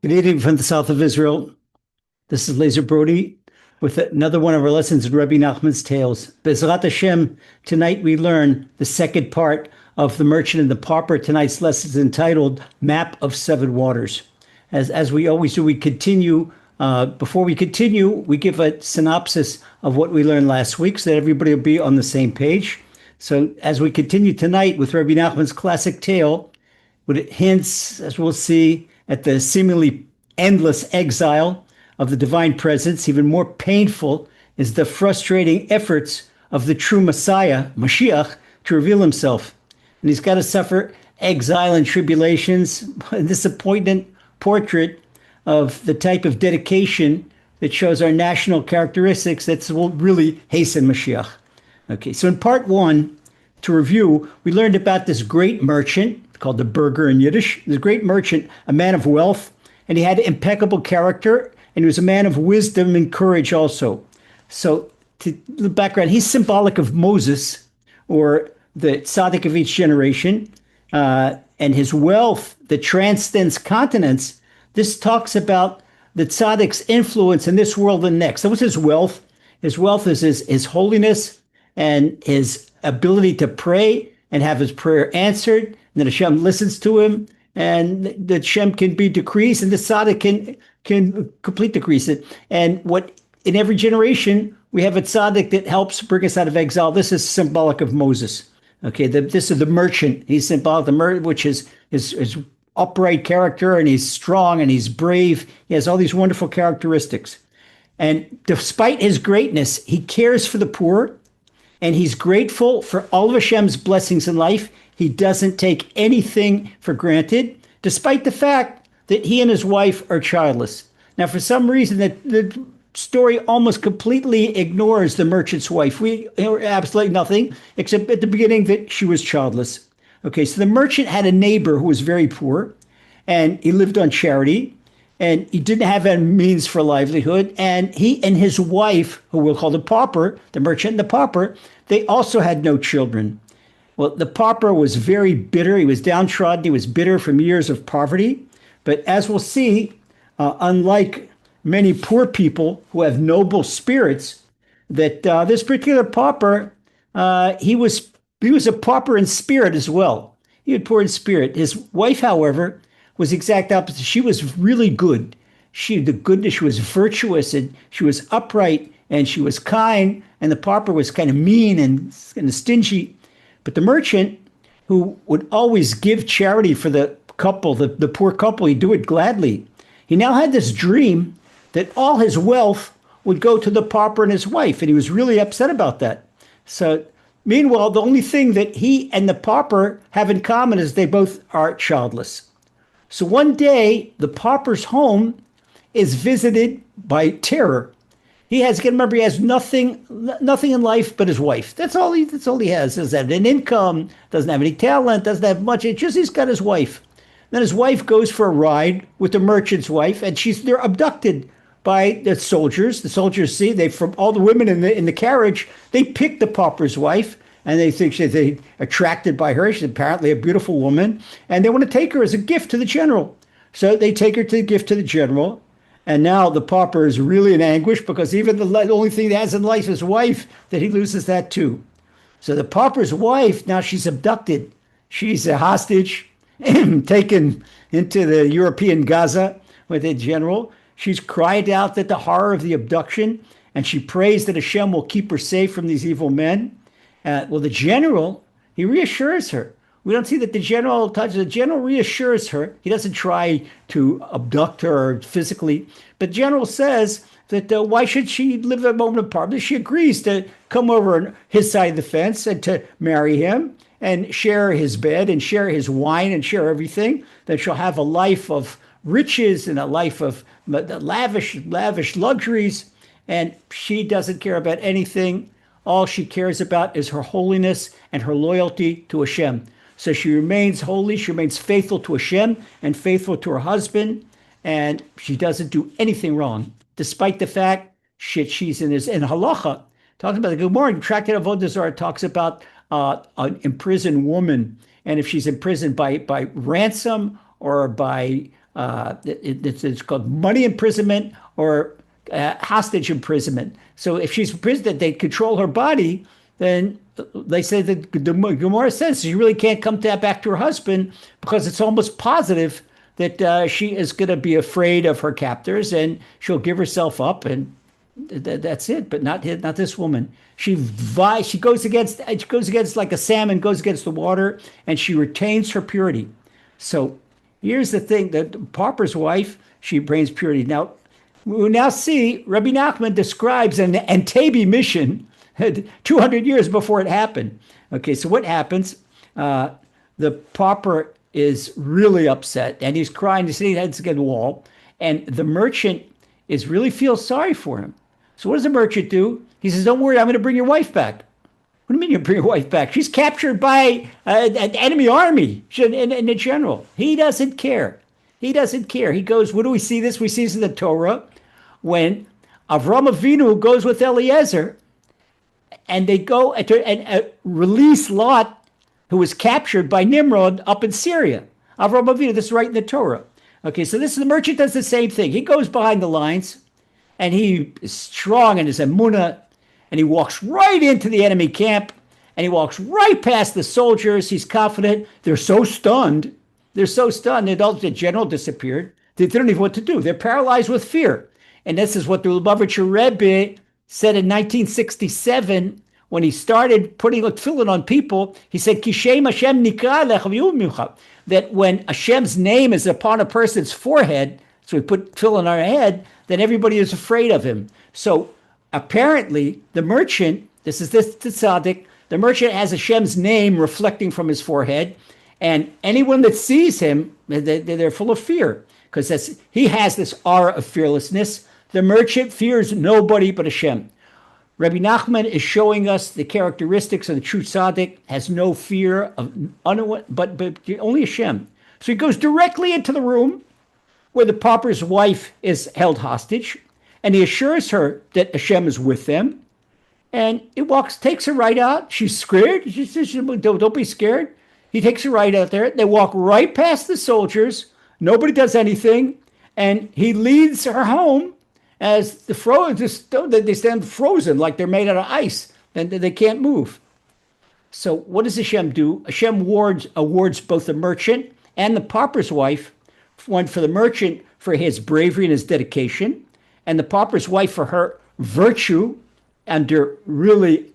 Good evening from the south of Israel. This is Laser Brody with another one of our lessons in Rebbe Nachman's Tales. Bezrat Hashem, tonight we learn the second part of The Merchant and the Pauper. Tonight's lesson is entitled Map of Seven Waters. As we always do, we continue. Before we continue, we give a synopsis of what we learned last week so that everybody will be on the same page. So as we continue tonight with Rebbe Nachman's classic tale, what it hints, as we'll see, at the seemingly endless exile of the divine presence. Even more painful is the frustrating efforts of the true Messiah, Moshiach, to reveal himself. And he's got to suffer exile and tribulations. This is a poignant portrait of the type of dedication that shows our national characteristics that will really hasten Moshiach. Okay, so in part one, to review, we learned about this great merchant called the burger in Yiddish. The great merchant, a man of wealth, and he had impeccable character, and he was a man of wisdom and courage also. So to the background, he's symbolic of Moses, or the tzaddik of each generation, and his wealth that transcends continents. This talks about the tzaddik's influence in this world and next. So what's his wealth? His wealth is his holiness and his ability to pray and have his prayer answered. And then Hashem listens to him, and the Hashem can be decreased, and the tzaddik can complete decrease it. And what in every generation we have a tzaddik that helps bring us out of exile. This is symbolic of Moses. Okay, this is the merchant. He's symbolic of the merchant, which is his upright character, and he's strong and he's brave. He has all these wonderful characteristics. And despite his greatness, he cares for the poor, and he's grateful for all of Hashem's blessings in life. He doesn't take anything for granted, despite the fact that he and his wife are childless. Now, for some reason, the story almost completely ignores the merchant's wife. We hear absolutely nothing, except at the beginning that she was childless. Okay, so the merchant had a neighbor who was very poor, and he lived on charity, and he didn't have any means for livelihood. And he and his wife, who we'll call the pauper, the merchant and the pauper, they also had no children. Well, the pauper was very bitter. He was downtrodden. He was bitter from years of poverty. But as we'll see, unlike many poor people who have noble spirits, that this particular pauper, he was a pauper in spirit as well. He was poor in spirit. His wife, however, was the exact opposite. She was really good. She was virtuous, and she was upright, and she was kind. And the pauper was kind of mean and kind of stingy. But the merchant, who would always give charity for the couple, the poor couple, he'd do it gladly. He now had this dream that all his wealth would go to the pauper and his wife, and he was really upset about that. So meanwhile, the only thing that he and the pauper have in common is they both are childless. So one day, the pauper's home is visited by terror. He has nothing in life but his wife. That's all he has. Doesn't have an income, doesn't have any talent, doesn't have much. He's got his wife. Then his wife goes for a ride with the merchant's wife, and they're abducted by the soldiers. The soldiers from all the women in the carriage, they pick the pauper's wife, and they think they're attracted by her. She's apparently a beautiful woman, and they want to take her as a gift to the general. So they take her to gift to the general. And now the pauper is really in anguish, because even the only thing he has in life is wife, that he loses that too. So the pauper's wife, now she's abducted. She's a hostage, taken into the European Gaza with the general. She's cried out at the horror of the abduction, and she prays that Hashem will keep her safe from these evil men. Well, the general, he reassures her. We don't see that the general reassures her. He doesn't try to abduct her physically. But the general says that why should she live a moment apart? She agrees to come over on his side of the fence and to marry him and share his bed and share his wine and share everything. That she'll have a life of riches and a life of lavish luxuries. And she doesn't care about anything. All she cares about is her holiness and her loyalty to Hashem. So she remains holy, she remains faithful to Hashem and faithful to her husband, and she doesn't do anything wrong, despite the fact she's in halacha. Talking about the Gemara, Tractate Avodah Zarah talks about an imprisoned woman, and if she's imprisoned by ransom or by it's called money imprisonment or hostage imprisonment. So if she's imprisoned, they control her body, then they say that the Gemara says she really can't come back to her husband because it's almost positive that she is going to be afraid of her captors and she'll give herself up and that's it. But not this woman. She goes against like a salmon goes against the water, and she retains her purity. So here's the thing: that Pauper's wife, she brings purity. Now we will now see Rebbe Nachman describes an Entebbe mission 200 years before it happened. Okay, so what happens? The Pauper is really upset, and he's crying. He's sitting heads against the wall, and the merchant really feels sorry for him. So what does the merchant do? He says, "Don't worry, I'm going to bring your wife back." What do you mean you bring your wife back? She's captured by an enemy army in a general. He doesn't care. He doesn't care. He goes, what do we see this? We see this in the Torah when Avram Avinu goes with Eliezer and they go and release Lot, who was captured by Nimrod up in Syria. Avram Avinu, this is right in the Torah. Okay, so the merchant does the same thing. He goes behind the lines and he is strong in his emunah, and he walks right into the enemy camp, and he walks right past the soldiers. He's confident. They're so stunned. The general disappeared. They don't even know what to do. They're paralyzed with fear. And this is what the Lubavitcher Rebbe said in 1967 when he started putting a tefillin on people. He said, Kishem Hashem nikra lecha, that when Hashem's name is upon a person's forehead, so we put tefillin on our head, then everybody is afraid of him. So apparently, the merchant, this tzaddik, the merchant has Hashem's name reflecting from his forehead, and anyone that sees him, they're full of fear, because he has this aura of fearlessness. The merchant fears nobody but Hashem. Rebbe Nachman is showing us the characteristics of the true tzaddik, has no fear of anyone, but only Hashem. So he goes directly into the room where the pauper's wife is held hostage, and he assures her that Hashem is with them. And it takes her right out. She's scared. She says, don't be scared. He takes her right out there. They walk right past the soldiers. Nobody does anything. And he leads her home as they stand frozen like they're made out of ice. And they can't move. So what does Hashem do? Hashem awards both the merchant and the pauper's wife, one for the merchant for his bravery and his dedication, and the pauper's wife for her virtue under really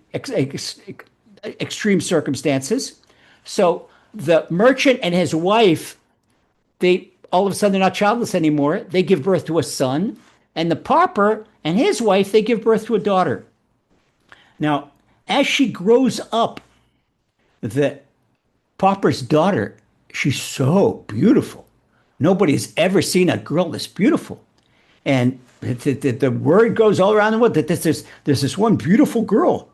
extreme circumstances. So the merchant and his wife, they all of a sudden they're not childless anymore. They give birth to a son. And the pauper and his wife, they give birth to a daughter. Now, as she grows up, the pauper's daughter, she's so beautiful. Nobody has ever seen a girl this beautiful. And the word goes all around the world that there's this one beautiful girl.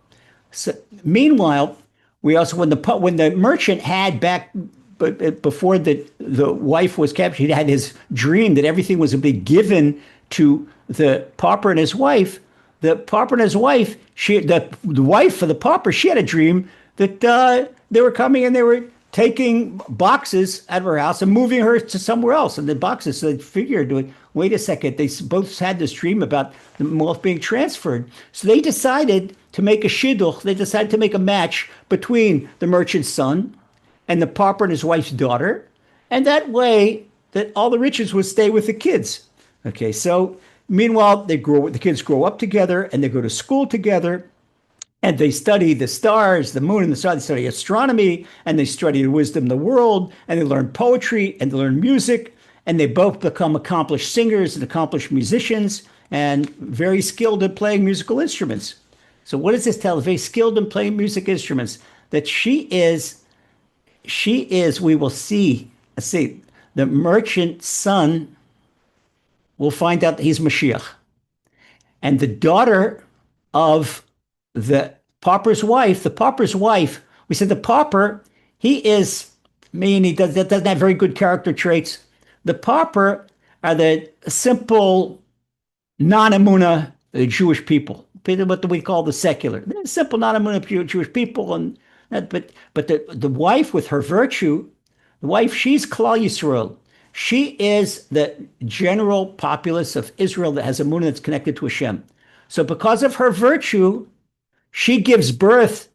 So, meanwhile, we also when the merchant had back, but before the wife was captured, he had his dream that everything was to be given to the pauper and his wife. The pauper and his wife, the wife of the pauper, she had a dream that they were coming and they were taking boxes out of her house and moving her to somewhere else. And the boxes, so they figured, wait a second, they both had this dream about the wealth being transferred. So they decided to make a shidduch. They decided to make a match between the merchant's son and the pauper and his wife's daughter. And that way, that all the riches would stay with the kids. Okay, so meanwhile, the kids grow up together and they go to school together. And they study the stars, the moon and the stars. They study astronomy, and they study the wisdom of the world, and they learn poetry, and they learn music, and they both become accomplished singers and accomplished musicians, and very skilled at playing musical instruments. So what does this tell? Very skilled in playing music instruments. That she is, we will see, the merchant's son will find out that he's Moshiach. And the daughter of the pauper's wife, we said the pauper, he doesn't have very good character traits. The pauper are the simple, non-emunah Jewish people, what we call the secular. They're simple, non-emunah Jewish people. But the wife with her virtue, she's Klal Yisrael. She is the general populace of Israel that has a moon that's connected to Hashem. So because of her virtue, she gives birth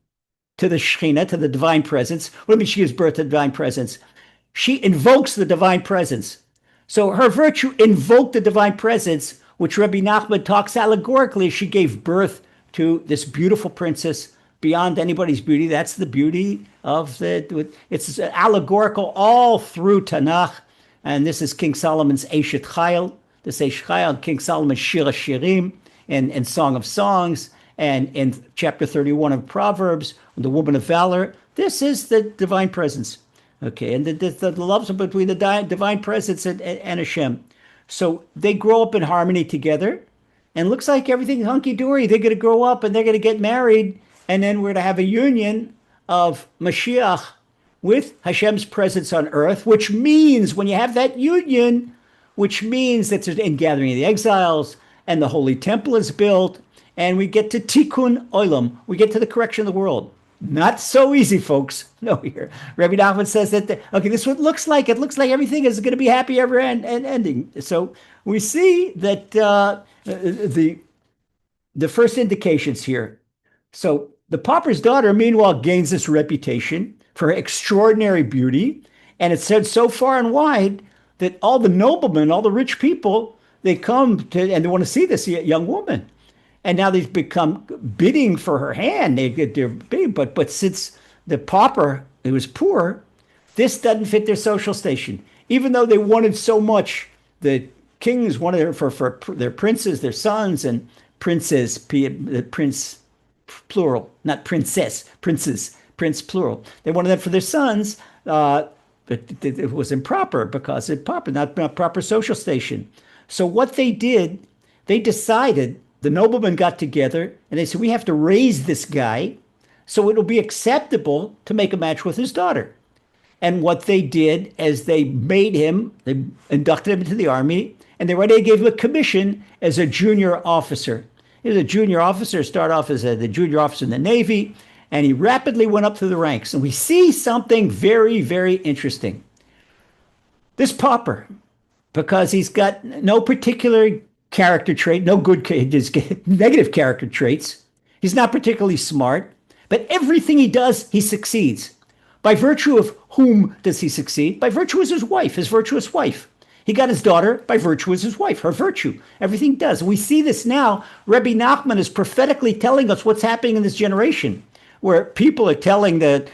to the Shekhinah, to the divine presence. What do you mean she gives birth to the divine presence? She invokes the divine presence. So her virtue invoked the divine presence, which Rebbe Nachman talks allegorically. She gave birth to this beautiful princess beyond anybody's beauty. That's the beauty of it's allegorical all through Tanakh. And this is King Solomon's Eshet Chayil. This Eshet Chayil, King Solomon's Shir HaShirim and Song of Songs. And in chapter 31 of Proverbs, the woman of valor. This is the divine presence. Okay, and the love between the divine presence and Hashem. So they grow up in harmony together, and looks like everything's hunky-dory. They're going to grow up, and they're going to get married, and then we're going to have a union of Moshiach with Hashem's presence on earth, which means when you have that union, which means that there's a gathering of the exiles, and the Holy Temple is built, and we get to Tikkun Olam. We get to the correction of the world. Not so easy, folks. No, here. Rebbe Nachman says that, okay, this is what it looks like. It looks like everything is going to be happy ever and ending. So we see that the first indications here. So the pauper's daughter, meanwhile, gains this reputation for her extraordinary beauty. And it's said so far and wide that all the noblemen, all the rich people, they come to, and they want to see this young woman. And now they've become bidding for her hand. They're bidding, but since the pauper, who was poor, this doesn't fit their social station. Even though they wanted so much, the kings wanted her for their princes, their sons, and princes, prince plural, not princess, princes, prince plural. They wanted that for their sons, but it was improper because it's proper, not proper social station. So what they did, they decided. The noblemen got together and they said, we have to raise this guy so it'll be acceptable to make a match with his daughter. And what they did is they inducted him into the army, and they already gave him a commission as a junior officer. He was a junior officer, started off as the junior officer in the Navy, and he rapidly went up through the ranks. And we see something very, very interesting. This pauper, because he's got no particular character trait, no good, just negative character traits. He's not particularly smart, but everything he does, he succeeds. By virtue of whom does he succeed? By virtue of his wife, his virtuous wife. He got his daughter by virtue of his wife, her virtue. Everything does. We see this now. Rebbe Nachman is prophetically telling us what's happening in this generation, where people are telling the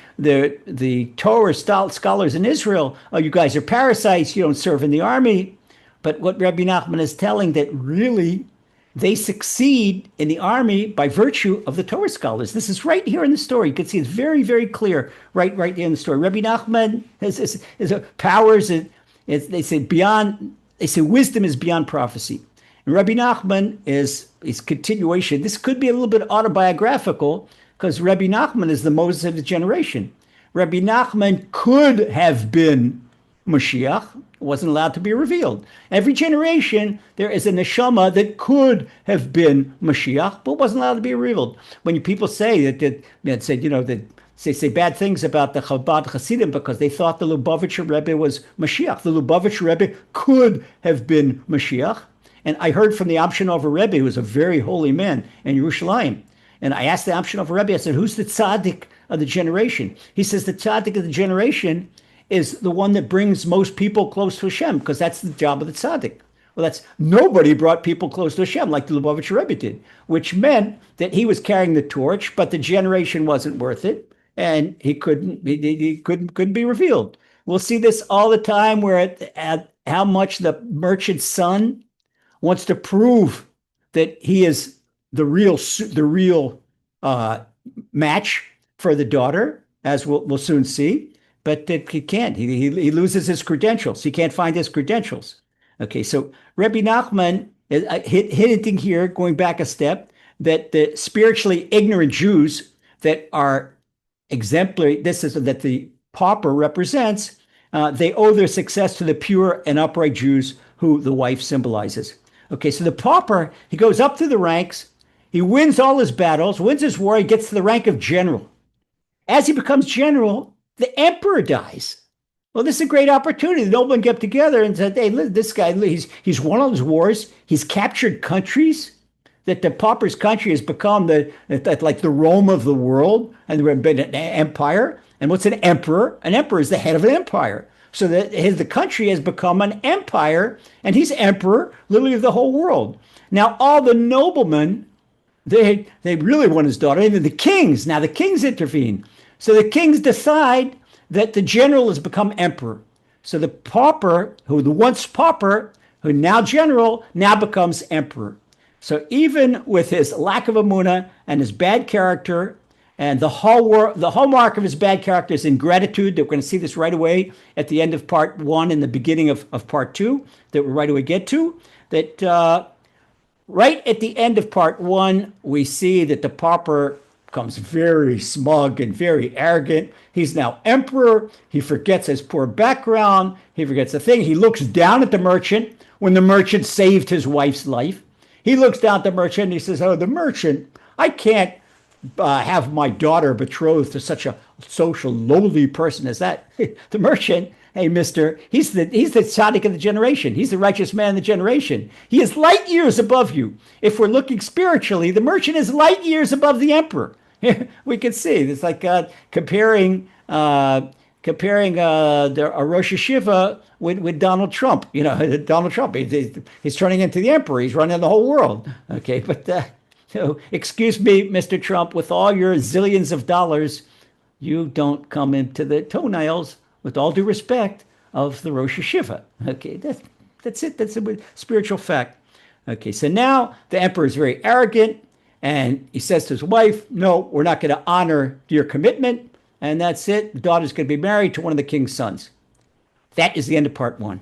Torah scholars in Israel, oh, you guys are parasites, you don't serve in the army. But what Rebbe Nachman is telling that really they succeed in the army by virtue of the Torah scholars. This is right here in the story. You can see it's very, very clear right here in the story. Rebbe Nachman has powers. They say wisdom is beyond prophecy. And Rebbe Nachman is continuation. This could be a little bit autobiographical because Rebbe Nachman is the Moses of his generation. Rebbe Nachman could have been Moshiach, wasn't allowed to be revealed. Every generation, there is a neshama that could have been Moshiach, but wasn't allowed to be revealed. When people say that say bad things about the Chabad Hasidim because they thought the Lubavitcher Rebbe was Moshiach. The Lubavitcher Rebbe could have been Moshiach. And I heard from the Amshinover Rebbe, who was a very holy man in Yerushalayim. And I asked the Amshinover Rebbe, I said, who's the tzaddik of the generation? He says the tzaddik of the generation is the one that brings most people close to Hashem, because that's the job of the tzaddik. Well, nobody brought people close to Hashem like the Lubavitcher Rebbe did, which meant that he was carrying the torch, but the generation wasn't worth it, and he couldn't be revealed. We'll see this all the time, where at how much the merchant's son wants to prove that he is the real match for the daughter, as we'll soon see. But he can't. He loses his credentials. He can't find his credentials. Okay, so Rebbe Nachman is hinting here, going back a step, that the spiritually ignorant Jews that are exemplary, this is that the pauper represents, they owe their success to the pure and upright Jews who the wife symbolizes. Okay, so the pauper, he goes up through the ranks, he wins all his battles, wins his war, he gets to the rank of general. As he becomes general, the emperor dies. Well, this is a great opportunity. The noblemen get together and said, "Hey, this guy, he's won all his wars. He's captured countries. That the pauper's country has become like the Rome of the world, and there have been an empire. And what's an emperor? An emperor is the head of an empire. So that the country has become an empire, and he's emperor, literally of the whole world. Now, all the noblemen, they really want his daughter. Even the kings. Now the kings intervene. So the kings decide that the general has become emperor. So the pauper, who the once pauper, who now general, now becomes emperor. So even with his lack of emunah and his bad character, and the hallmark of his bad character is ingratitude. That we're going to see this right away at the end of part 1 and the beginning of part 2 that we'll right away get to. That right at the end of part 1, we see that the pauper becomes very smug and very arrogant. He's now emperor. He forgets his poor background. He forgets the thing. He looks down at the merchant when the merchant saved his wife's life. He looks down at the merchant and he says, "Oh, the merchant, I can't have my daughter betrothed to such a social lowly person as that." The merchant, "Hey, mister, he's the tzaddik of the generation. He's the righteous man of the generation. He is light years above you. If we're looking spiritually, the merchant is light years above the emperor." We can see it's like comparing a Rosh Hashiva with Donald Trump. Donald Trump, he's turning into the emperor. He's running the whole world. Okay, but so, excuse me, Mr. Trump, with all your zillions of dollars, you don't come into the toenails, with all due respect, of the Rosh Hashiva. Okay, that's it. That's a spiritual fact. Okay, so now the emperor is very arrogant, and he says to his wife, "No, we're not going to honor your commitment," and that's it. The daughter's going to be married to one of the king's sons. That is the end of part 1.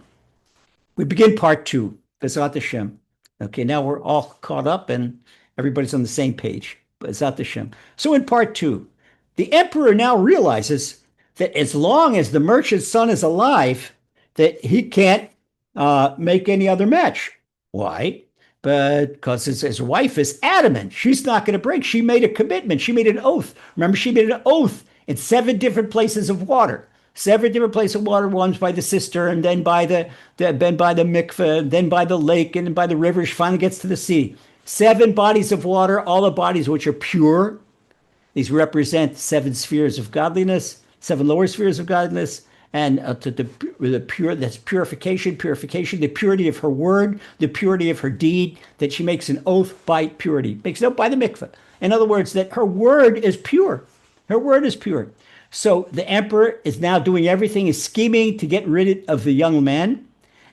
We begin part 2, B'ezrat Hashem. Okay, now we're all caught up and everybody's on the same page. B'ezrat Hashem. So in part 2, the emperor now realizes that as long as the merchant's son is alive, that he can't make any other match. Why? Because his wife is adamant. She's not going to break. She made a commitment. She made an oath. Remember, she made an oath in 7 different places of water. 7 different places of water, once by the cistern, and then by the mikveh, and then by the lake, and then by the river. She finally gets to the sea. 7 bodies of water, all the bodies which are pure. These represent 7 spheres of godliness, 7 lower spheres of godliness, and to the pure, that's purification, the purity of her word, the purity of her deed, that she makes an oath by purity, makes an oath by the mikveh. In other words, that her word is pure. Her word is pure. So the emperor is now doing everything, is scheming to get rid of the young man,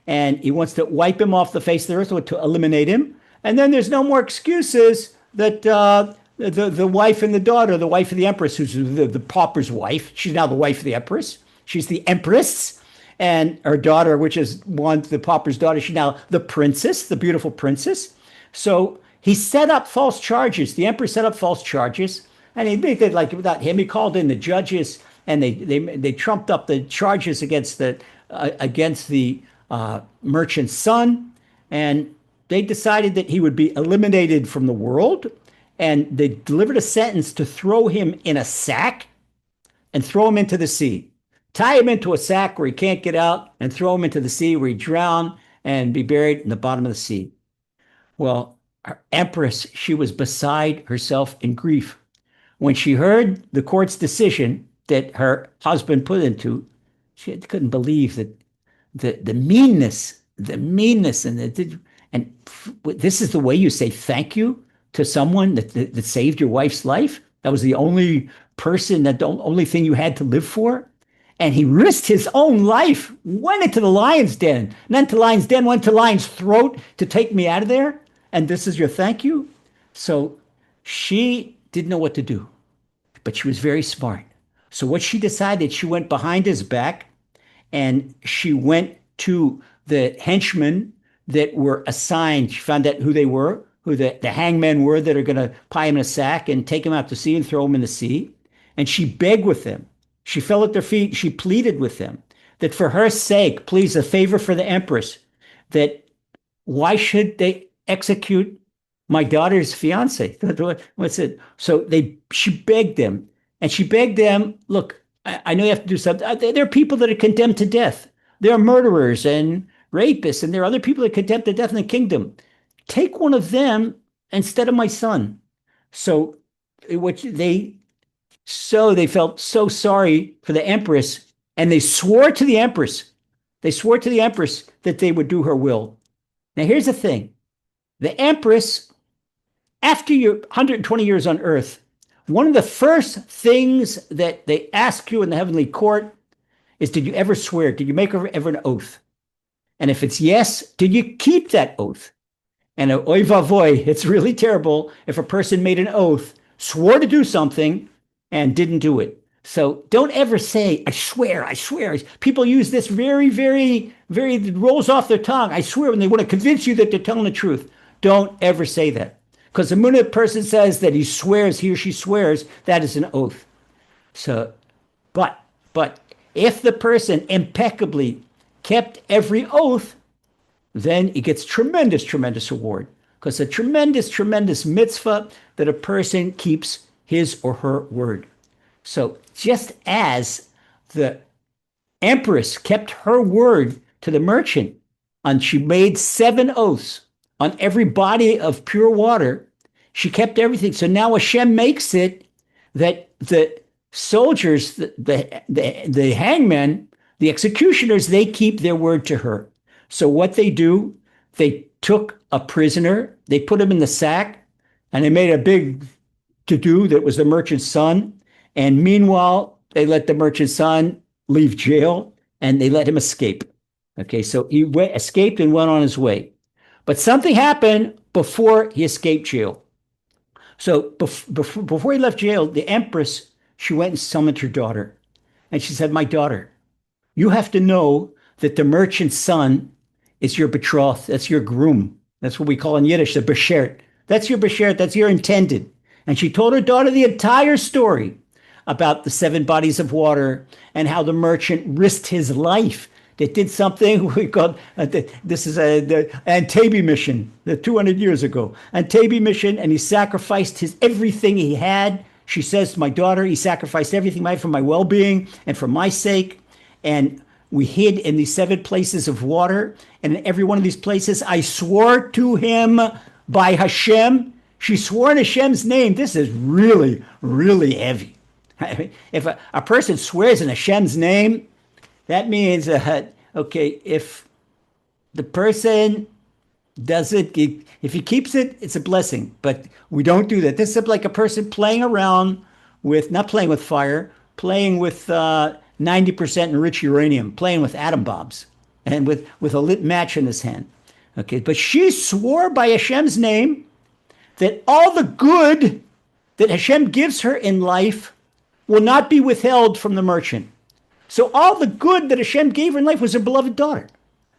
and he wants to wipe him off the face of the earth, or to eliminate him. And then there's no more excuses that the wife and the daughter, the wife of the empress, who's the pauper's wife, she's now the wife of the empress. She's the empress, and her daughter, which is the pauper's daughter, she's now the princess, the beautiful princess. So he set up false charges. The emperor set up false charges, and he made it like without him. He called in the judges, and they trumped up the charges against the merchant's son, and they decided that he would be eliminated from the world, and they delivered a sentence to throw him in a sack and throw him into the sea. Tie him into a sack where he can't get out, and throw him into the sea where he drown and be buried in the bottom of the sea. Well, our empress, she was beside herself in grief. When she heard the court's decision that her husband put into, she couldn't believe that the meanness, and this is the way you say thank you to someone that saved your wife's life. That was the only person, the only thing you had to live for. And he risked his own life, went into the lion's den, went to the lion's throat to take me out of there. And this is your thank you? So she didn't know what to do, but she was very smart. So what she decided, she went behind his back, and she went to the henchmen that were assigned. She found out who they were, who the hangmen were that are going to tie him in a sack and take him out to sea and throw him in the sea. And she begged with them. She fell at their feet. She pleaded with them that for her sake, please, a favor for the empress, that why should they execute my daughter's fiance? What's it? So she begged them, and she begged them, look, I know you have to do something. There are people that are condemned to death. There are murderers and rapists, and there are other people that are condemned to death in the kingdom. Take one of them instead of my son. So, which they felt so sorry for the empress, and they swore to the empress. They swore to the empress that they would do her will. Now, here's the thing: the empress, after your 120 years on Earth, one of the first things that they ask you in the heavenly court is, did you ever swear? Did you make ever an oath? And if it's yes, did you keep that oath? And oy vavoy, it's really terrible if a person made an oath, swore to do something, and didn't do it. So don't ever say, I swear, I swear. People use this very, very, very, it rolls off their tongue. I swear, when they want to convince you that they're telling the truth. Don't ever say that. Because the minute a person says that he swears, he or she swears, that is an oath. So, but if the person impeccably kept every oath, then he gets tremendous, tremendous reward. Because a tremendous, tremendous mitzvah that a person keeps his or her word. So just as the empress kept her word to the merchant, and she made 7 oaths on every body of pure water, she kept everything. So now Hashem makes it that the soldiers, the hangmen, the executioners, they keep their word to her. So what they do, they took a prisoner, they put him in the sack, and they made a big to-do that was the merchant's son. And meanwhile, they let the merchant's son leave jail, and they let him escape. Okay, so he escaped and went on his way. But something happened before he escaped jail. So before he left jail, the empress, she went and summoned her daughter. And she said, my daughter, you have to know that the merchant's son is your betrothed. That's your groom. That's what we call in Yiddish, the beshert. That's your beshert. That's your intended. And she told her daughter the entire story about the 7 bodies of water and how the merchant risked his life. They did something we called, this is the Antabi mission, 200 years ago. Antabi mission, and he sacrificed everything he had. She says to my daughter, he sacrificed everything for my well-being and for my sake. And we hid in these 7 places of water. And in every one of these places, I swore to him by Hashem. She swore in Hashem's name. This is really, really heavy. I mean, if a person swears in Hashem's name, that means, okay, if the person doesn't, if he keeps it, it's a blessing. But we don't do that. This is like a person playing around with, not playing with fire, playing with 90% enriched uranium, playing with atom bombs, and with a lit match in his hand. Okay, but she swore by Hashem's name that all the good that Hashem gives her in life will not be withheld from the merchant. So all the good that Hashem gave her in life was her beloved daughter.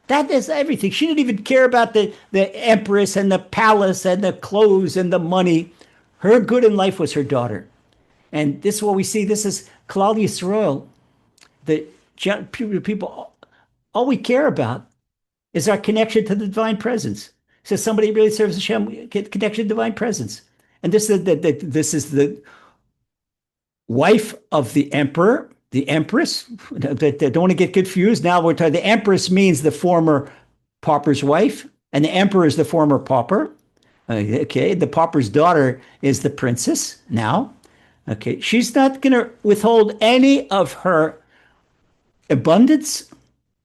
That is everything. She didn't even care about the empress and the palace and the clothes and the money. Her good in life was her daughter. And this is what we see. This is Klal Yisrael. The people, all we care about is our connection to the divine presence. So somebody really serves Hashem, connection to divine presence. And this is the wife of the emperor, the empress. Don't want to get confused. Now we're talking, the empress means the former pauper's wife, and the emperor is the former pauper. Okay, the pauper's daughter is the princess now. Okay, she's not going to withhold any of her abundance,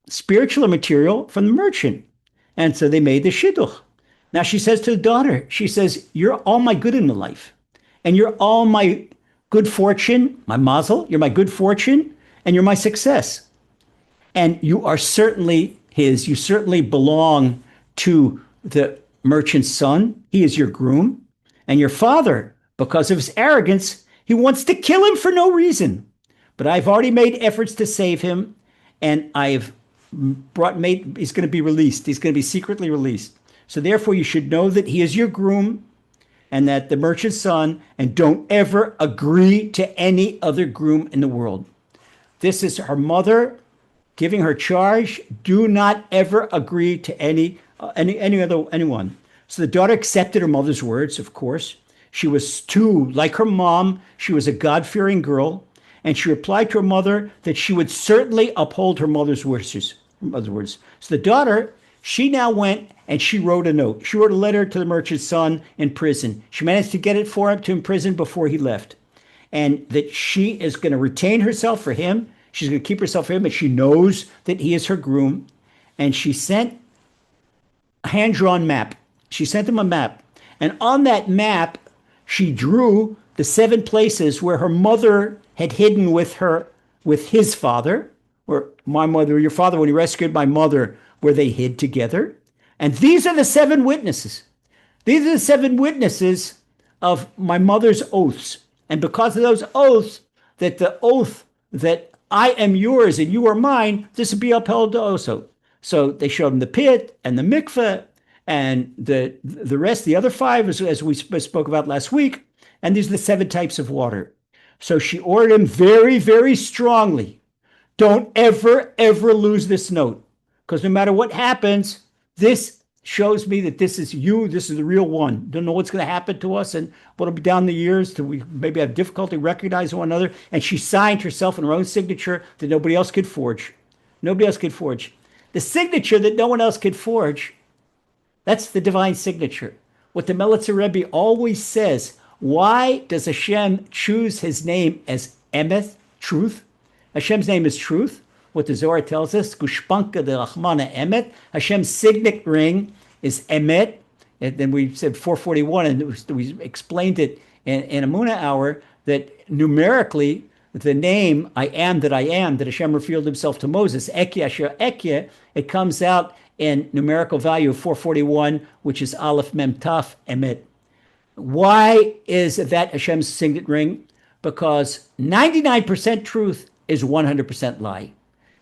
spiritual or material, from the merchant. And so they made the shidduch. Now she says to the daughter, she says, you're all my good in the life. And you're all my good fortune, my mazel, you're my good fortune, and you're my success. And you are certainly his. You certainly belong to the merchant's son. He is your groom. And your father, because of his arrogance, he wants to kill him for no reason. But I've already made efforts to save him, and he's going to be released. He's going to be secretly released. So therefore, you should know that he is your groom and that the merchant's son, and don't ever agree to any other groom in the world. This is her mother giving her charge. Do not ever agree to anyone. So the daughter accepted her mother's words, of course. She was too, like her mom, she was a God-fearing girl. And she replied to her mother that she would certainly uphold her mother's wishes. So the daughter, she now went and she wrote a note. She wrote a letter to the merchant's son in prison. She managed to get it for him to imprison before he left. And that she is going to retain herself for him. She's going to keep herself for him, and she knows that he is her groom. And she sent a hand-drawn map. She sent him a map. And on that map, she drew the 7 places where her mother had hidden with his father, or my mother, your father, when he rescued my mother, where they hid together. And these are the 7 witnesses. These are the 7 witnesses of my mother's oaths. And because of those oaths, that the oath that I am yours and you are mine, this will be upheld also. So they showed him the pit and the mikveh and the rest, the other 5, as we spoke about last week. And these are the 7 types of water. So she ordered him very, very strongly, don't ever, ever lose this note. Because no matter what happens, this shows me that this is you, this is the real one. Don't know what's going to happen to us and what'll be down the years till we maybe have difficulty recognizing one another. And she signed herself in her own signature that nobody else could forge. Nobody else could forge. The signature that no one else could forge, that's the divine signature. What the Melitzer Rebbe always says, why does Hashem choose his name as Emeth, truth? Hashem's name is truth. What the Zohar tells us, Gushpanka de Rachmana Emet. Hashem's signet ring is Emet. And then we said 441, and we explained it in a Muna hour, that numerically, the name I am that Hashem revealed himself to Moses, Ekye Asher Ekye, it comes out in numerical value of 441, which is Aleph Mem Taf Emet. Why is that Hashem's signet ring? Because 99% truth is 100% lie.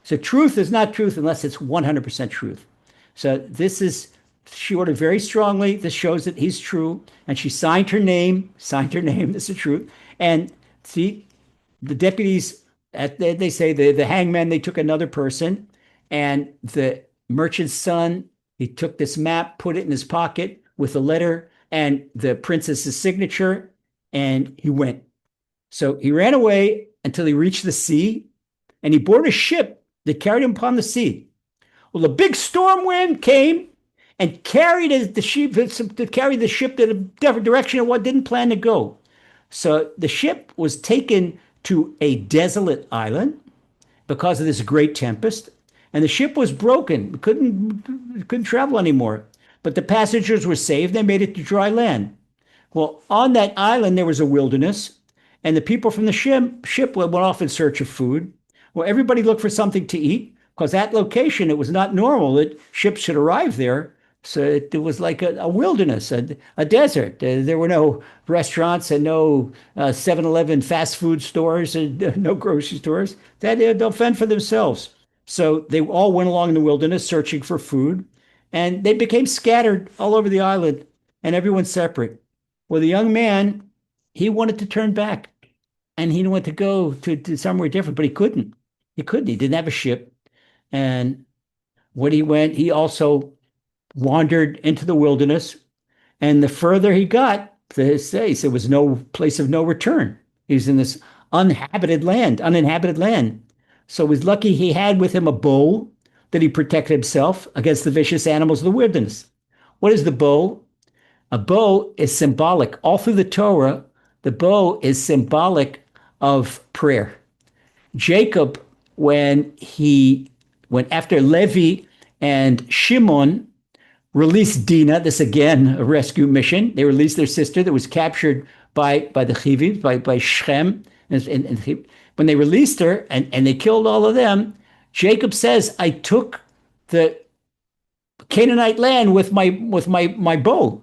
So truth is not truth unless it's 100% truth. So this is, she ordered very strongly. This shows that he's true. And she signed her name, this is the truth. And see, the deputies, they say the hangman, they took another person. And the merchant's son, he took this map, put it in his pocket with a letter and the princess's signature, and he went. So he ran away until he reached the sea, and he boarded a ship that carried him upon the sea. Well, a big storm wind came and carried the ship in a different direction of what didn't plan to go. So the ship was taken to a desolate island because of this great tempest, and the ship was broken. It couldn't travel anymore. But the passengers were saved. They made it to dry land. Well, on that island, there was a wilderness, and the people from the ship went off in search of food. Well, everybody looked for something to eat, because that location, it was not normal that ships should arrive there. So it was like a wilderness, a desert. There were no restaurants and no 7-Eleven fast food stores and no grocery stores. They'll fend for themselves. So they all went along in the wilderness searching for food, and they became scattered all over the island, and everyone's separate. Well, the young man, he wanted to turn back, and he wanted to go to somewhere different, but he couldn't. He didn't have a ship. And when he went, he also wandered into the wilderness. And the further he got, he said, there was no place of no return. He was in this uninhabited land. So he was lucky he had with him a bow that he protected himself against the vicious animals of the wilderness. What is the bow? A bow is symbolic. All through the Torah, the bow is symbolic of prayer. Jacob, when after Levi and Shimon released Dinah, this again, a rescue mission, they released their sister that was captured by the Chivim, by Shechem. And when they released her and they killed all of them, Jacob says, I took the Canaanite land with my bow.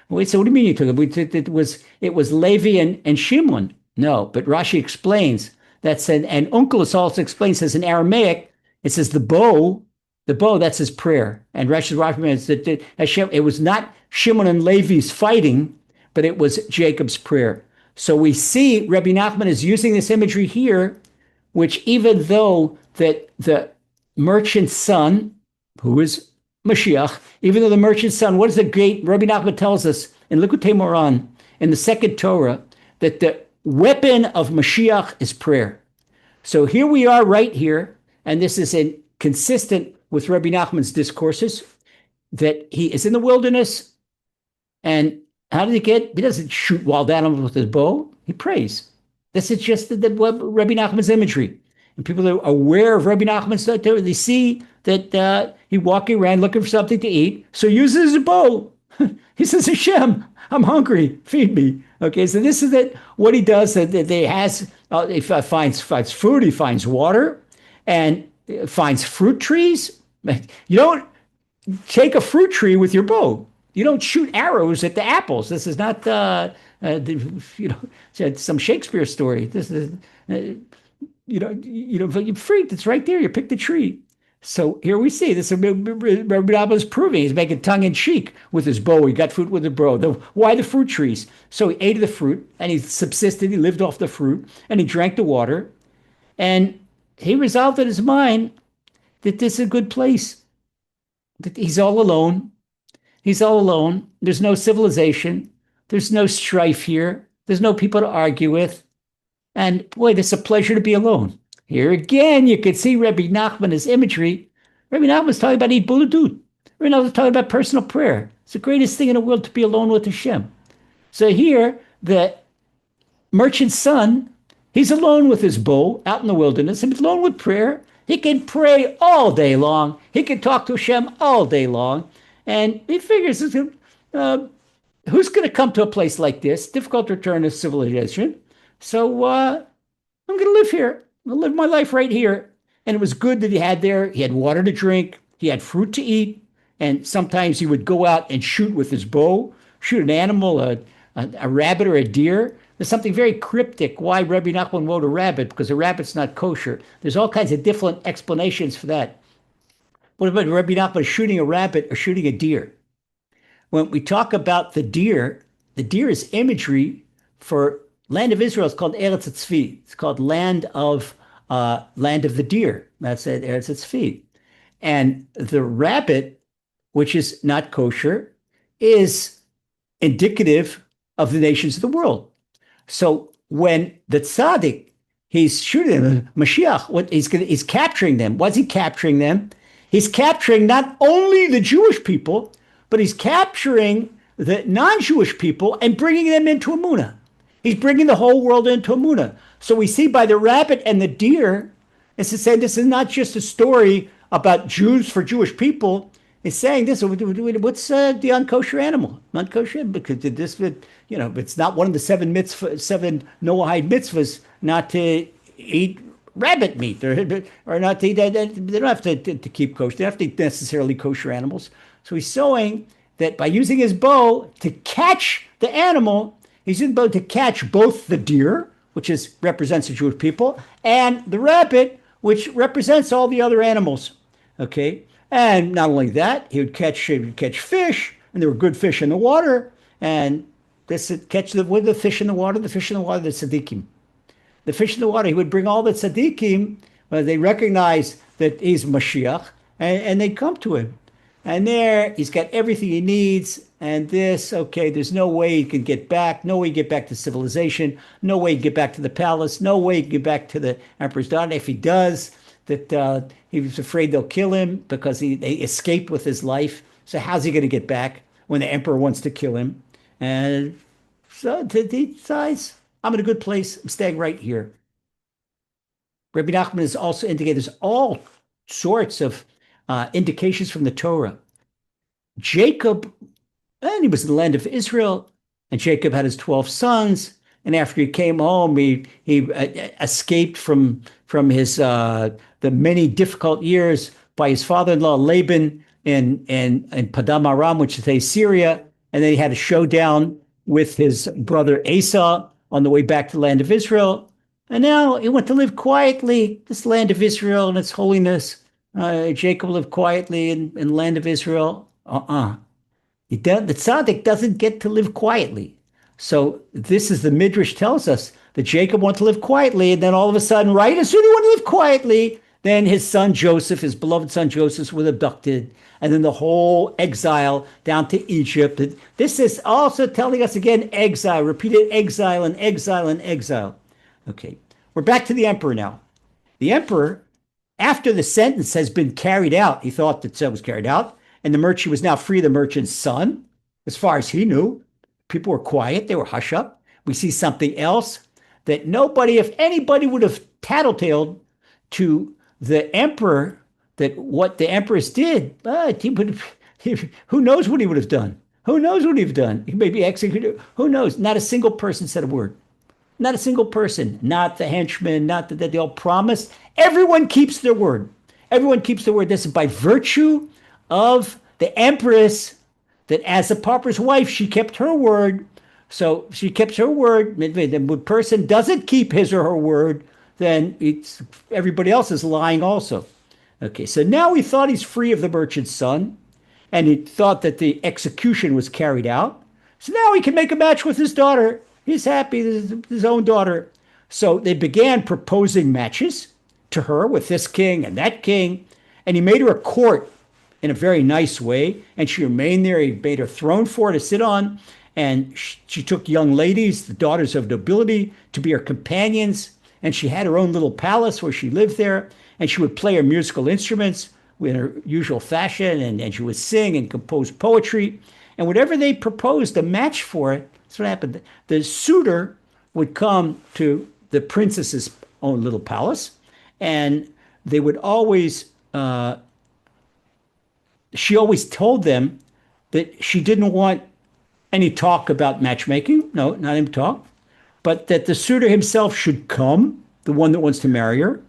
Wait, so what do you mean you took it? It was Levi and Shimon. No, but Rashi explains that's and Onkelos also explains, says in Aramaic, it says the bow, that's his prayer. And Rashi says that Hashem, it was not Shimon and Levi's fighting, but it was Jacob's prayer. So we see Rebbe Nachman is using this imagery here, which even though that the merchant's son, who is Moshiach, even though the merchant's son, what is the great, Rebbe Nachman tells us in Likutei Moran, in the second Torah, that the weapon of Moshiach is prayer. So here we are right here, and this is consistent with Rebbe Nachman's discourses, that he is in the wilderness, and how did he get? He doesn't shoot wild animals with his bow. He prays. This is just the Rebbe Nachman's imagery. And people that are aware of Rebbe Nachman's stuff, they see that he walking around looking for something to eat, so he uses his bow. He says, Hashem, I'm hungry, feed me. Okay, so this is it. What he does, that he finds food, he finds water, and finds fruit trees. You don't take a fruit tree with your bow. You don't shoot arrows at the apples. This is not, some Shakespeare story. This is, you're freaked. It's right there. You pick the tree. So here we see this. Rebbe Nachman is proving he's making tongue in cheek with his bow. He got fruit with the bow. Why the fruit trees? So he ate of the fruit and he subsisted. He lived off the fruit and he drank the water. And he resolved in his mind that this is a good place. That he's all alone. He's all alone. There's no civilization. There's no strife here. There's no people to argue with. And boy, it's a pleasure to be alone. Here again, you could see Rebbe Nachman, his imagery. Rebbe Nachman was talking about Eid Buladut. Rebbe Nachman was talking about personal prayer. It's the greatest thing in the world to be alone with Hashem. So here, the merchant's son, he's alone with his bow out in the wilderness. He's alone with prayer. He can pray all day long. He can talk to Hashem all day long. And he figures, who's going to come to a place like this? Difficult to return to civilization. So I'm going to live here. I'm going to live my life right here. And it was good that he had water to drink. He had fruit to eat. And sometimes he would go out and shoot with his bow, shoot an animal, a rabbit or a deer. There's something very cryptic why Rebbe Nachman wrote a rabbit, because a rabbit's not kosher. There's all kinds of different explanations for that. What about Rebbe Nachman shooting a rabbit or shooting a deer? When we talk about the deer is imagery for land of Israel. It's called Eretz Tzvi. It's called land of the deer. That's it, Eretz Tzvi. And the rabbit, which is not kosher, is indicative of the nations of the world. So when the tzaddik, he's shooting them, Moshiach, he's capturing them. What's he capturing them? He's capturing not only the Jewish people, but he's capturing the non-Jewish people and bringing them into Emunah. He's bringing the whole world into Emunah. So we see by the rabbit and the deer, it's to say this is not just a story about Jews for Jewish people. It's saying this, what's the unkosher animal? Unkosher, because it's not one of the seven Noahide mitzvahs not to eat rabbit meat or not to eat that. They don't have to keep kosher. They don't have to eat necessarily kosher animals. So he's showing that by using his bow to catch the animal, he's using the bow to catch both the deer, which represents the Jewish people, and the rabbit, which represents all the other animals. Okay, and not only that, he would catch fish, and there were good fish in the water, and this would catch the fish in the water, the tzaddikim. The fish in the water, he would bring all the tzaddikim, they recognize that he's Moshiach, and they'd come to him. And there, he's got everything he needs, and there's no way he can get back, no way he can get back to civilization, no way he can get back to the palace, no way he can get back to the emperor's daughter. If he does, that he was afraid they'll kill him because he escaped with his life. So how's he going to get back when the emperor wants to kill him? And so he decides, I'm in a good place. I'm staying right here. Rebbe Nachman is also indicated there's all sorts of indications from the Torah. Jacob, and he was in the land of Israel, and Jacob had his 12 sons. And after he came home, he escaped from his the many difficult years by his father-in-law Laban in Padam Aram, which is today Syria. And then he had a showdown with his brother Esau on the way back to the land of Israel. And now he went to live quietly, this land of Israel and its holiness. Jacob lived quietly in the land of Israel. The tzaddik doesn't get to live quietly. So this is the Midrash tells us that Jacob wanted to live quietly, and then all of a sudden, right as soon as he wanted to live quietly, then his son Joseph, his beloved son Joseph, was abducted, and then the whole exile down to Egypt. This is also telling us again exile, repeated exile and exile and exile. Okay, we're back to the emperor now. The emperor, after the sentence has been carried out, he thought that it was carried out, and the merchant was now free, the merchant's son, as far as he knew. People were quiet, they were hush up. We see something else that nobody, if anybody would have tattletaled to the emperor, that what the empress did, who knows what he would have done? Who knows what he'd have done? He may be executed. Who knows? Not a single person said a word. Not a single person, not the henchmen, not that they all promised. Everyone keeps their word. Everyone keeps their word. This is by virtue of the empress, that as the pauper's wife, she kept her word. So she kept her word. When a person doesn't keep his or her word, then everybody else is lying also. Okay, so now he thought he's free of the merchant's son, and he thought that the execution was carried out. So now he can make a match with his daughter. He's happy, his own daughter. So they began proposing matches to her with this king and that king, and he made her a court in a very nice way, and she remained there. He made her throne for her to sit on, and she took young ladies, the daughters of nobility, to be her companions, and she had her own little palace where she lived there, and she would play her musical instruments in her usual fashion, and she would sing and compose poetry, and whatever they proposed a match for it, that's what happened. The suitor would come to the princess's own little palace, and they would always, she always told them that she didn't want any talk about matchmaking. No, not any talk, but that the suitor himself should come, the one that wants to marry her,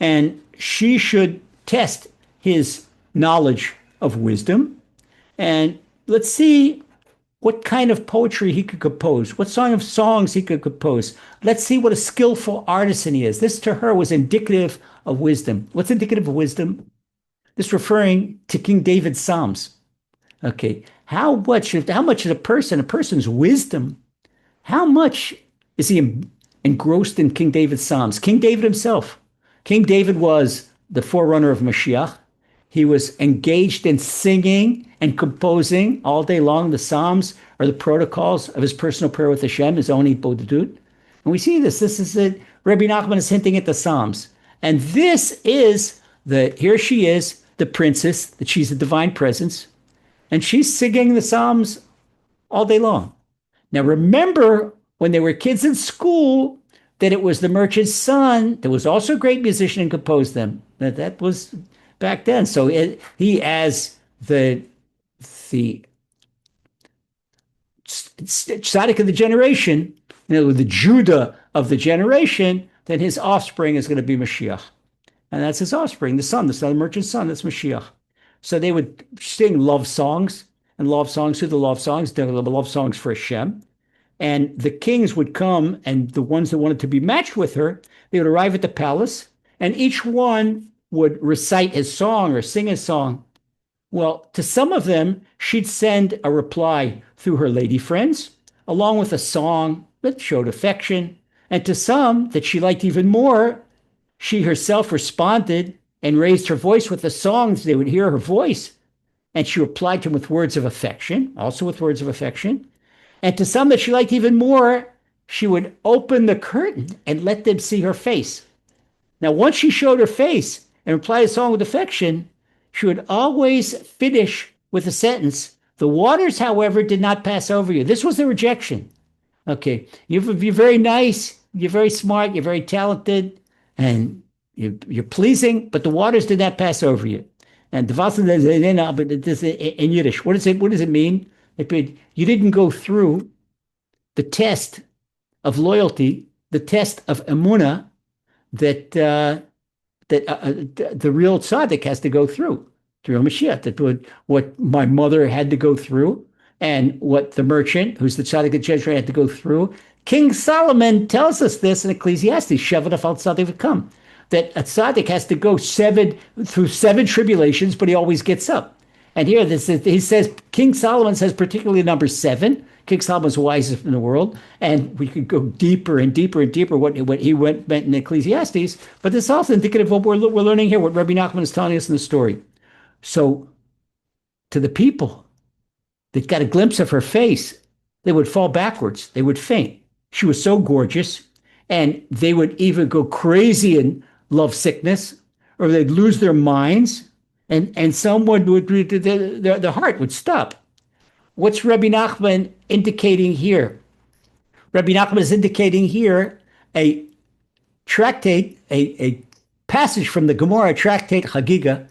and she should test his knowledge of wisdom. And let's see what kind of poetry he could compose, what songs he could compose. Let's see what a skillful artisan he is. This to her was indicative of wisdom. What's indicative of wisdom? This referring to King David's Psalms. Okay, how much is a person's wisdom, how much is he engrossed in King David's Psalms? King David himself. King David was the forerunner of Moshiach. He was engaged in singing and composing all day long. The Psalms are the protocols of his personal prayer with Hashem, his own Bodedut. And we see this. This is it. Rebbe Nachman is hinting at the Psalms. And this is here she is, the princess, that she's a divine presence. And she's singing the Psalms all day long. Now, remember when they were kids in school that it was the merchant's son that was also a great musician and composed them. That was back then. So he, as the tzaddik of the generation, the Judah of the generation, then his offspring is going to be Moshiach. And that's his offspring, the son, the merchant's son, that's Moshiach. So they would sing love songs, and love songs through the love songs, the love songs for Hashem. And the kings would come, and the ones that wanted to be matched with her, they would arrive at the palace, and each one would recite his song or sing his song. Well, to some of them, she'd send a reply through her lady friends, along with a song that showed affection. And to some that she liked even more, she herself responded and raised her voice with the songs. They would hear her voice, and she replied to them with words of affection, also with words of affection. And to some that she liked even more, she would open the curtain and let them see her face. Now, once she showed her face and replied a song with affection, she would always finish with a sentence. The waters, however, did not pass over you. This was the rejection. Okay, you're very nice, you're very smart, you're very talented, and you're pleasing, but the waters did not pass over you. And in Yiddish, what does it mean? You didn't go through the test of loyalty, the test of emunah that the real tzaddik has to go through Moshiach. That what my mother had to go through, and what the merchant, who's the tzaddik of Jezreel, had to go through. King Solomon tells us this in Ecclesiastes, Shevet Afal Tzaddik V'Kam, that a tzaddik has to go through seven tribulations, but he always gets up. And here he says, King Solomon says particularly number 7. King Solomon's the wisest in the world, and we could go deeper and deeper and deeper what he meant in Ecclesiastes, but this is also indicative of what we're learning here, what Rebbe Nachman is telling us in the story. So to the people that got a glimpse of her face, they would fall backwards, they would faint. She was so gorgeous, and they would even go crazy and love sickness, or they'd lose their minds, and someone would, their heart would stop. What's Rebbe Nachman indicating here? Rebbe Nachman is indicating here a tractate, a passage from the Gemara tractate Chagiga,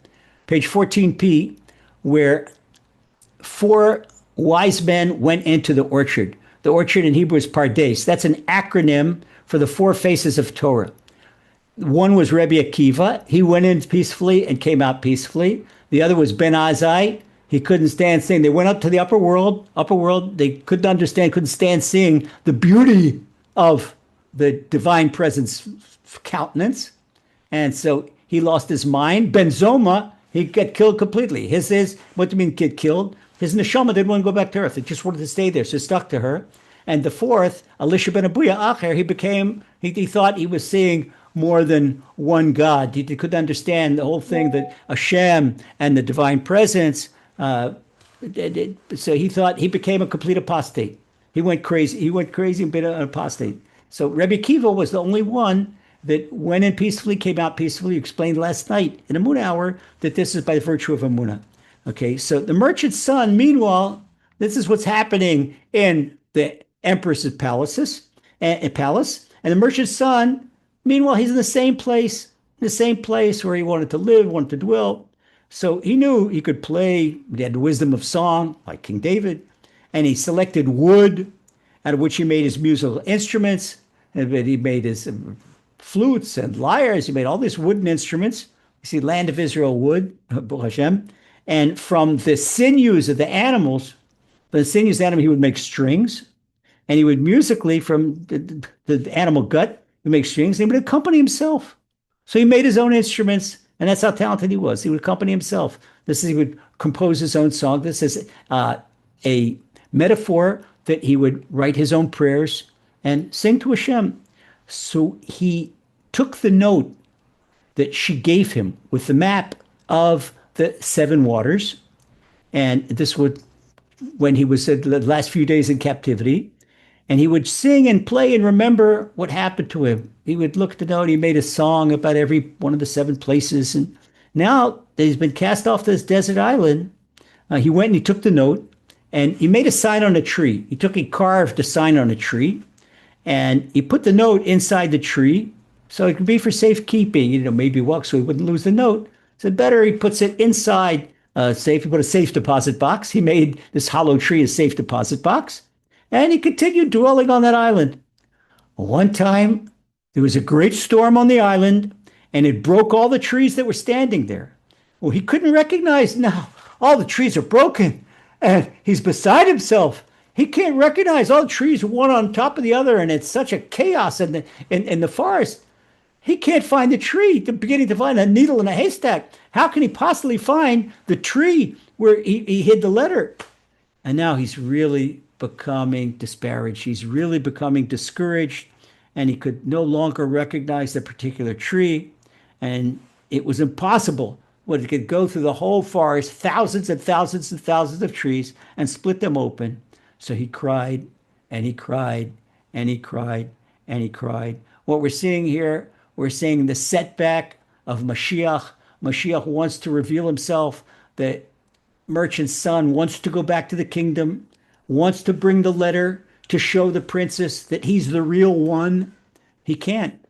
page 14p, where four wise men went into the orchard. The orchard in Hebrew is Pardes. That's an acronym for the four faces of Torah. One was Rebbe Akiva. He went in peacefully and came out peacefully. The other was Ben Azai. He couldn't stand seeing. They went up to the upper world. They couldn't understand, couldn't stand seeing the beauty of the divine presence countenance. And so he lost his mind. Ben Zoma, he got killed completely. What do you mean get killed? His neshama didn't want to go back to earth. It just wanted to stay there, so stuck to her. And the fourth, Elisha ben Abuya Acher, he thought he was seeing more than one God. He couldn't understand the whole thing, that Hashem and the divine presence. So he thought he became a complete apostate. He went crazy and became an apostate. So Rebbe Akiva was the only one that went in peacefully, came out peacefully. Explained last night in Amunah Hour that this is by virtue of Amunah. Okay, so the merchant's son, meanwhile, this is what's happening in the empress's palace, and the merchant's son, meanwhile, he's in the same place where he wanted to live, wanted to dwell. So he knew he could play. He had the wisdom of song, like King David, and he selected wood, out of which he made his musical instruments, and he made his flutes and lyres. He made all these wooden instruments. You see, land of Israel wood, Baruch Hashem. And from the sinews of the animals, he would make strings, and he would musically, from the animal gut, he would make strings, and he would accompany himself. So he made his own instruments, and that's how talented he was. He would accompany himself. He would compose his own song. This is a metaphor that he would write his own prayers and sing to Hashem. So he took the note that she gave him with the map of the seven waters, and this would, when he was the last few days in captivity, and he would sing and play and remember what happened to him. He would look at the note. He made a song about every one of the seven places, and now that he's been cast off this desert island, he went and he took the note, and he made a sign on a tree. He carved a sign on a tree, and he put the note inside the tree so it could be for safekeeping. Maybe walk so he wouldn't lose the note. So better he puts it inside safe. He put a safe deposit box. He made this hollow tree a safe deposit box, and he continued dwelling on that island. One time, there was a great storm on the island, and it broke all the trees that were standing there. Well, he couldn't recognize now. All the trees are broken, and he's beside himself. He can't recognize all the trees one on top of the other, and it's such a chaos in the forest. He can't find the tree. They're beginning to find a needle in a haystack. How can he possibly find the tree where he hid the letter? And now he's really becoming disparaged. He's really becoming discouraged, and he could no longer recognize the particular tree. And it was impossible. He could go through the whole forest, thousands and thousands and thousands of trees, and split them open. So he cried, and he cried, and he cried, and he cried. What we're seeing here, we're seeing the setback of Moshiach. Moshiach wants to reveal himself. The merchant's son wants to go back to the kingdom, wants to bring the letter to show the princess that he's the real one. He can't.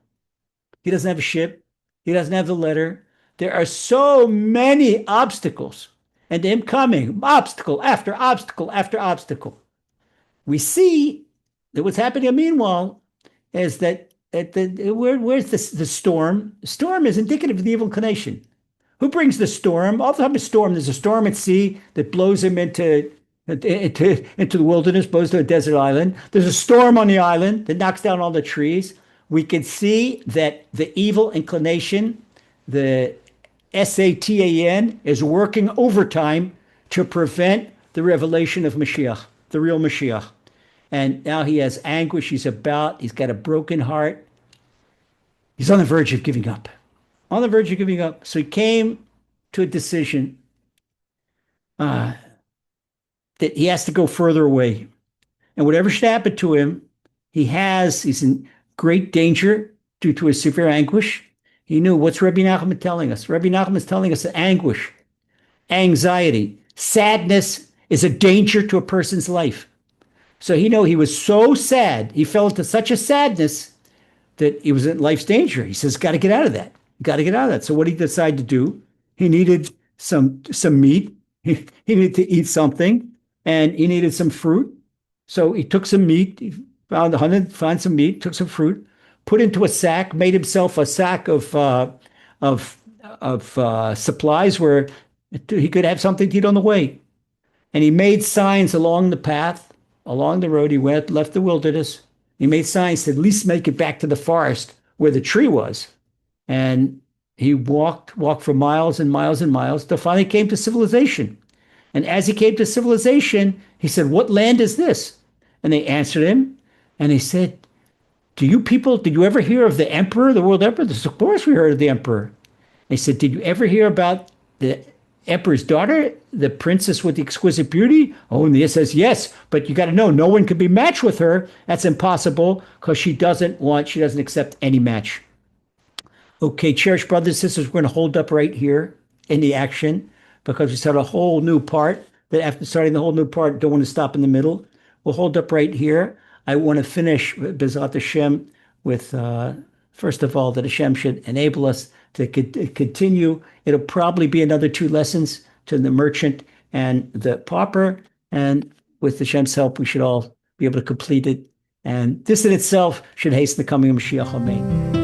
He doesn't have a ship. He doesn't have the letter. There are so many obstacles, and him coming, obstacle after obstacle after obstacle. We see that what's happening meanwhile is that where's the storm? The storm is indicative of the evil inclination. Who brings the storm? All the time, a storm. There's a storm at sea that blows him into the wilderness, blows to a desert island. There's a storm on the island that knocks down all the trees. We can see that the evil inclination, the Satan, is working overtime to prevent the revelation of Moshiach, the real Moshiach. And now he has anguish. He's got a broken heart. He's on the verge of giving up. On the verge of giving up. So he came to a decision that he has to go further away. And whatever should happen to him, he's in great danger due to his severe anguish. He knew. What's Rebbe Nachman telling us? Rebbe Nachman is telling us that anguish, anxiety, sadness is a danger to a person's life. So he was so sad. He fell into such a sadness that he was in life's danger. He says, got to get out of that. Got to get out of that. So what did he decide to do? He needed some meat. He needed to eat something, and he needed some fruit. So he took some meat. He found some meat, took some fruit, put into a sack, made himself a sack of supplies where he could have something to eat on the way. And he made signs along the path, along the road. He went, left the wilderness. He made signs to at least make it back to the forest where the tree was. And he walked for miles and miles and miles till finally came to civilization. And as he came to civilization, he said, "What land is this?" And they answered him. And he said, "Do you people, did you ever hear of the emperor, the world emperor?" They said, "Of course we heard of the emperor." And he said, "Did you ever hear about the emperor's daughter, the princess with the exquisite beauty?" Oh, and he says, "Yes, but you got to know, no one can be matched with her. That's impossible because she doesn't accept any match." Okay, cherished brothers and sisters, we're going to hold up right here in the action because we start a whole new part. That after starting the whole new part, don't want to stop in the middle. We'll hold up right here. I want to finish Bezrat Hashem with, first of all, that Hashem should enable us to continue. It'll probably be another 2 lessons to the merchant and the pauper. And with Hashem's help, we should all be able to complete it. And this in itself should hasten the coming of Moshiach. Amen.